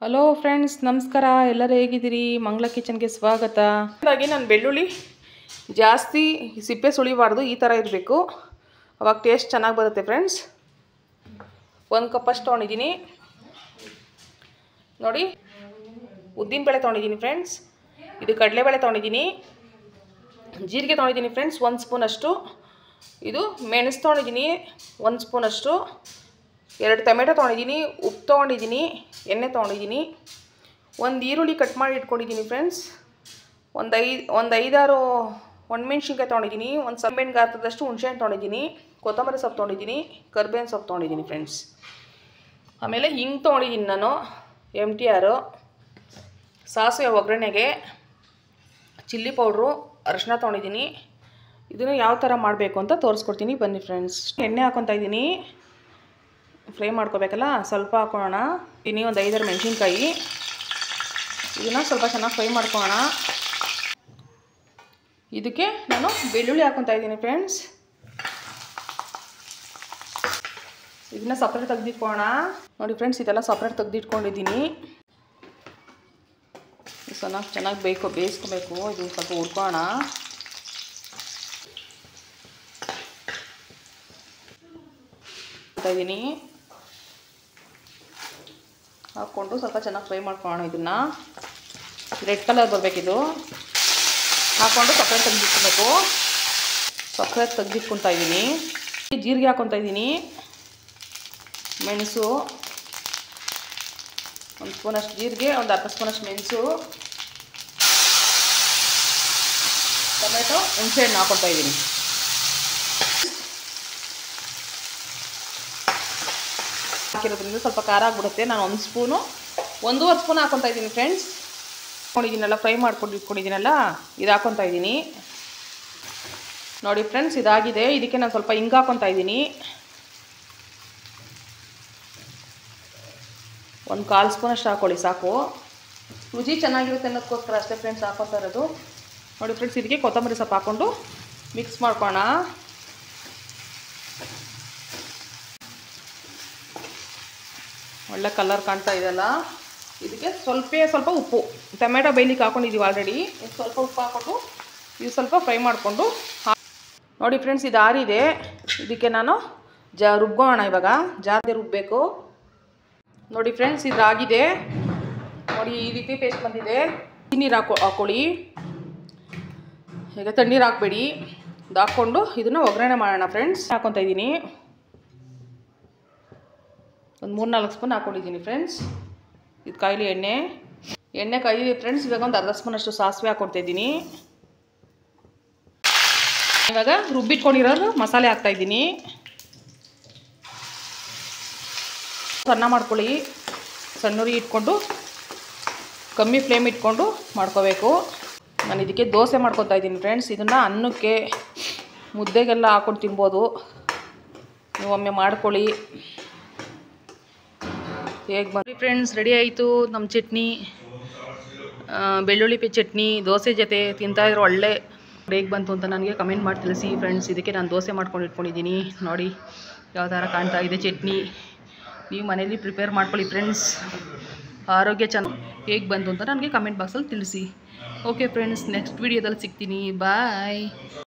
Hello friends, ನಮಸ್ಕಾರ. ಎಲ್ಲರೂ ಹೇಗಿದ್ದೀರಿ? ಮಂಗಳ ಕಿಚನ್ಗೆ ಸ್ವಾಗತ. ಹಾಗಾಗಿ ನಾನು ಬೆಳ್ಳುಳ್ಳಿ ಜಾಸ್ತಿ ಸಿಪ್ಪೆ ಸುಳಿಬಾರ್ದು, ಈ ಥರ ಇರಬೇಕು, ಅವಾಗ ಟೇಸ್ಟ್ ಚೆನ್ನಾಗಿ ಬರುತ್ತೆ ಫ್ರೆಂಡ್ಸ್. 1 ಕಪ್ಪಷ್ಟು ತೊಗೊಂಡಿದ್ದೀನಿ ನೋಡಿ. ಉದ್ದಿನಬೇಳೆ ತೊಗೊಂಡಿದ್ದೀನಿ ಫ್ರೆಂಡ್ಸ್. ಇದು ಕಡಲೆಬೇಳೆ ತೊಗೊಂಡಿದ್ದೀನಿ. ಜೀರಿಗೆ ತೊಗೊಂಡಿದ್ದೀನಿ ಫ್ರೆಂಡ್ಸ್ 1 ಸ್ಪೂನಷ್ಟು. ಇದು ಮೆಣಸು ತೊಗೊಂಡಿದ್ದೀನಿ 1 ಸ್ಪೂನಷ್ಟು. 2 ಟೊಮೆಟೊ ತೊಗೊಂಡಿದ್ದೀನಿ. ಉಪ್ಪು ತೊಗೊಂಡಿದ್ದೀನಿ. ಎಣ್ಣೆ ತೊಗೊಂಡಿದ್ದೀನಿ. 1 ಈರುಳ್ಳಿ ಕಟ್ ಮಾಡಿ ಇಟ್ಕೊಂಡಿದ್ದೀನಿ ಫ್ರೆಂಡ್ಸ್. ಒಂದು 5-6 ಒಣಮೆಣ್ಸಿನ್ಕಾಯಿ ತೊಗೊಂಡಿದ್ದೀನಿ. 1 ಸಣ್ಣೆಣ್ಣೆ ಗಾತ್ರದಷ್ಟು ಹುಣಸೆಹಣ್ಣು ತೊಗೊಂಡಿದ್ದೀನಿ. ಕೊತ್ತಂಬರಿ ಸೊಪ್ಪು ತೊಗೊಂಡಿದ್ದೀನಿ. ಕರ್ಬೇವಿನ ಸೊಪ್ಪು ತೊಗೊಂಡಿದ್ದೀನಿ ಫ್ರೆಂಡ್ಸ್. ಆಮೇಲೆ ಹಿಂಗೆ ತೊಗೊಂಡಿದ್ದೀನಿ ನಾನು MTR. ಸಾಸಿವೆ ಒಗ್ಗರಣೆಗೆ, ಚಿಲ್ಲಿ ಪೌಡ್ರು, ಅರಿಶಿನ ತೊಗೊಂಡಿದ್ದೀನಿ. ಇದನ್ನು ಯಾವ ಥರ ಮಾಡಬೇಕು ಅಂತ ತೋರಿಸ್ಕೊಡ್ತೀನಿ ಬನ್ನಿ ಫ್ರೆಂಡ್ಸ್. ಎಣ್ಣೆ ಹಾಕ್ಕೊತಾ ಇದ್ದೀನಿ. ಫ್ರೈ ಮಾಡ್ಕೋಬೇಕಲ್ಲ, ಸ್ವಲ್ಪ ಹಾಕೋಣ. ಇನ್ನು ಒಂದು 5-6 ಮೆಣಸಿನ್ಕಾಯಿ. ಇದನ್ನು ಸ್ವಲ್ಪ ಚೆನ್ನಾಗಿ ಫ್ರೈ ಮಾಡ್ಕೊಳ್ಳೋಣ. ಇದಕ್ಕೆ ನಾನು ಬೆಳ್ಳುಳ್ಳಿ ಹಾಕ್ಕೊತಾ ಇದ್ದೀನಿ ಫ್ರೆಂಡ್ಸ್. ಇದನ್ನ ಸಪ್ರೇಟ್ ತೆಗೆದಿಟ್ಕೊಳ್ಳೋಣ. ನೋಡಿ ಫ್ರೆಂಡ್ಸ್, ಇದೆಲ್ಲ ಸಪ್ರೇಟ್ ತೆಗೆದಿಟ್ಕೊಂಡಿದ್ದೀನಿ. ಚೆನ್ನಾಗಿ ಬೇಯಿಸ್ಕೋಬೇಕು. ಇದು ಸ್ವಲ್ಪ ಹುರ್ಕೊಳ್ಳೋಣ. ಇದ್ದೀನಿ ಹಾಕ್ಕೊಂಡು ಸ್ವಲ್ಪ ಚೆನ್ನಾಗಿ ಫ್ರೈ ಮಾಡ್ಕೊಳ್ಳೋಣ. ಇದನ್ನು ರೆಡ್ ಕಲರ್ ಬರಬೇಕಿದು. ಹಾಕ್ಕೊಂಡು ಸಪ್ರೇಟ್ ತೆಗೆದಿಟ್ಕೊಬೇಕು. ಸಪ್ರೇಟ್ ತೆಗೆದಿಟ್ಕೊತಾ ಇದ್ದೀನಿ. ಜೀರಿಗೆ ಹಾಕ್ಕೊತಾ ಇದ್ದೀನಿ. ಮೆಣಸು 1 ಸ್ಪೂನಷ್ಟು ಜೀರಿಗೆ, ಒಂದು ಅರ್ಧ ಸ್ಪೂನಷ್ಟು ಮೆಣಸು, ಟೊಮೆಟೊ, ಹುಣಸೆಹಣ್ಣು ಹಾಕ್ಕೊತಾ ಇದ್ದೀನಿ. ಹಾಕಿರೋದ್ರಿಂದ ಸ್ವಲ್ಪ ಖಾರ ಆಗಿಬಿಡುತ್ತೆ. ನಾನು 1 ಸ್ಪೂನು 1.5 ಸ್ಪೂನ್ ಹಾಕ್ಕೊತಾ ಇದ್ದೀನಿ ಫ್ರೆಂಡ್ಸ್. ಇಟ್ಕೊಂಡಿದ್ದೀನಲ್ಲ, ಫ್ರೈ ಮಾಡ್ಕೊಂಡು ಇಟ್ಕೊಂಡಿದ್ದೀನಲ್ಲ, ಇದು ಹಾಕ್ಕೊತಾ ಇದ್ದೀನಿ. ನೋಡಿ ಫ್ರೆಂಡ್ಸ್, ಇದಾಗಿದೆ. ಇದಕ್ಕೆ ನಾನು ಸ್ವಲ್ಪ ಹಿಂಗೆ ಹಾಕ್ಕೊತಾ ಇದ್ದೀನಿ. 1/4 ಸ್ಪೂನಷ್ಟು ಹಾಕ್ಕೊಳ್ಳಿ ಸಾಕು. ರುಚಿ ಚೆನ್ನಾಗಿರುತ್ತೆ ಅನ್ನೋದಕ್ಕೋಸ್ಕರ ಅಷ್ಟೇ ಫ್ರೆಂಡ್ಸ್ ಹಾಕ್ಕೊತಾ ಇರೋದು. ನೋಡಿ ಫ್ರೆಂಡ್ಸ್, ಇದಕ್ಕೆ ಕೊತ್ತಂಬರಿ ಸೊಪ್ಪು ಹಾಕ್ಕೊಂಡು ಮಿಕ್ಸ್ ಮಾಡ್ಕೊಳ್ಳೋಣ. ಒಳ್ಳೆ ಕಲರ್ ಕಾಣ್ತಾ ಇದೆಯಲ್ಲ. ಇದಕ್ಕೆ ಸ್ವಲ್ಪ ಉಪ್ಪು, ಟೊಮೆಟೊ ಬೇಯ್ಲಿಕ್ಕೆ ಹಾಕ್ಕೊಂಡಿದ್ದೀವಿ ಆಲ್ರೆಡಿ. ಸ್ವಲ್ಪ ಉಪ್ಪು ಹಾಕ್ಕೊಂಡು ಇದು ಸ್ವಲ್ಪ ಫ್ರೈ ಮಾಡಿಕೊಂಡು ನೋಡಿ ಫ್ರೆಂಡ್ಸ್, ಇದು ಆರಿದೆ. ಇದಕ್ಕೆ ನಾನು ರುಬ್ಬೋಣ. ಇವಾಗ ಜಾರಿಗೆ ರುಬ್ಬಬೇಕು. ನೋಡಿ ಫ್ರೆಂಡ್ಸ್, ಇದು ಆಗಿದೆ. ನೋಡಿ ಈ ರೀತಿ ಪೇಸ್ಟ್ ಬಂದಿದೆ. ನೀರು ಹಾಕ್ಕೊಳ್ಳಿ. ಈಗ ತಣ್ಣೀರು ಹಾಕಬೇಡಿ. ಇದು ಹಾಕ್ಕೊಂಡು ಇದನ್ನು ಒಗ್ಗರಣೆ ಮಾಡೋಣ ಫ್ರೆಂಡ್ಸ್. ಹಾಕ್ಕೊತಾ ಇದ್ದೀನಿ. ಒಂದು 3-4 ಸ್ಪೂನ್ ಹಾಕ್ಕೊಂಡಿದ್ದೀನಿ ಫ್ರೆಂಡ್ಸ್. ಇದು ಕಾಯಿಲಿ ಎಣ್ಣೆ ಕಾಯಿದೆ ಫ್ರೆಂಡ್ಸ್. ಇವಾಗ ಒಂದು ಅರ್ಧ ಸ್ಪೂನಷ್ಟು ಸಾಸಿವೆ ಹಾಕ್ಕೊಡ್ತಾಯಿದ್ದೀನಿ. ಇವಾಗ ರುಬ್ಬಿಟ್ಕೊಂಡಿರೋದು ಮಸಾಲೆ ಹಾಕ್ತಾಯಿದ್ದೀನಿ. ಸಣ್ಣ ಮಾಡ್ಕೊಳ್ಳಿ. ಸಣ್ಣೂರಿ ಇಟ್ಕೊಂಡು ಕಮ್ಮಿ ಫ್ಲೇಮ್ ಇಟ್ಕೊಂಡು ಮಾಡ್ಕೋಬೇಕು. ನಾನು ಇದಕ್ಕೆ ದೋಸೆ ಮಾಡ್ಕೊತಾ ಇದ್ದೀನಿ ಫ್ರೆಂಡ್ಸ್. ಇದನ್ನು ಅನ್ನಕ್ಕೆ, ಮುದ್ದೆಗೆಲ್ಲ ಹಾಕ್ಕೊಂಡು ತಿನ್ಬೋದು. ನೀವು ಒಮ್ಮೆ ಮಾಡ್ಕೊಳ್ಳಿ. ಹೇಗೆ ಬನ್ನಿ ಫ್ರೆಂಡ್ಸ್, ರೆಡಿ ಆಯಿತು ನಮ್ಮ ಚಟ್ನಿ. ಬೆಳ್ಳುಳ್ಳಿ ಚಟ್ನಿ ದೋಸೆ ಜೊತೆ ತಿಂತಾಯಿದ್ರು. ಒಳ್ಳೆ ಹೇಗೆ ಬಂತು ಅಂತ ನನಗೆ ಕಮೆಂಟ್ ಮಾಡಿ ತಿಳಿಸಿ ಫ್ರೆಂಡ್ಸ್. ಇದಕ್ಕೆ ನಾನು ದೋಸೆ ಮಾಡ್ಕೊಂಡು ಇಟ್ಕೊಂಡಿದ್ದೀನಿ. ನೋಡಿ ಯಾವ ಥರ ಕಾಣ್ತಾ ಇದೆ ಚಟ್ನಿ. ನೀವು ಮನೇಲಿ ಪ್ರಿಪೇರ್ ಮಾಡ್ಕೊಳ್ಳಿ ಫ್ರೆಂಡ್ಸ್. ಆರೋಗ್ಯ ಹೇಗೆ ಬಂತು ಅಂತ ನನಗೆ ಕಮೆಂಟ್ ಬಾಕ್ಸಲ್ಲಿ ತಿಳಿಸಿ. ಓಕೆ ಫ್ರೆಂಡ್ಸ್, ನೆಕ್ಸ್ಟ್ ವೀಡಿಯೋದಲ್ಲಿ ಸಿಗ್ತೀನಿ. ಬಾಯ್.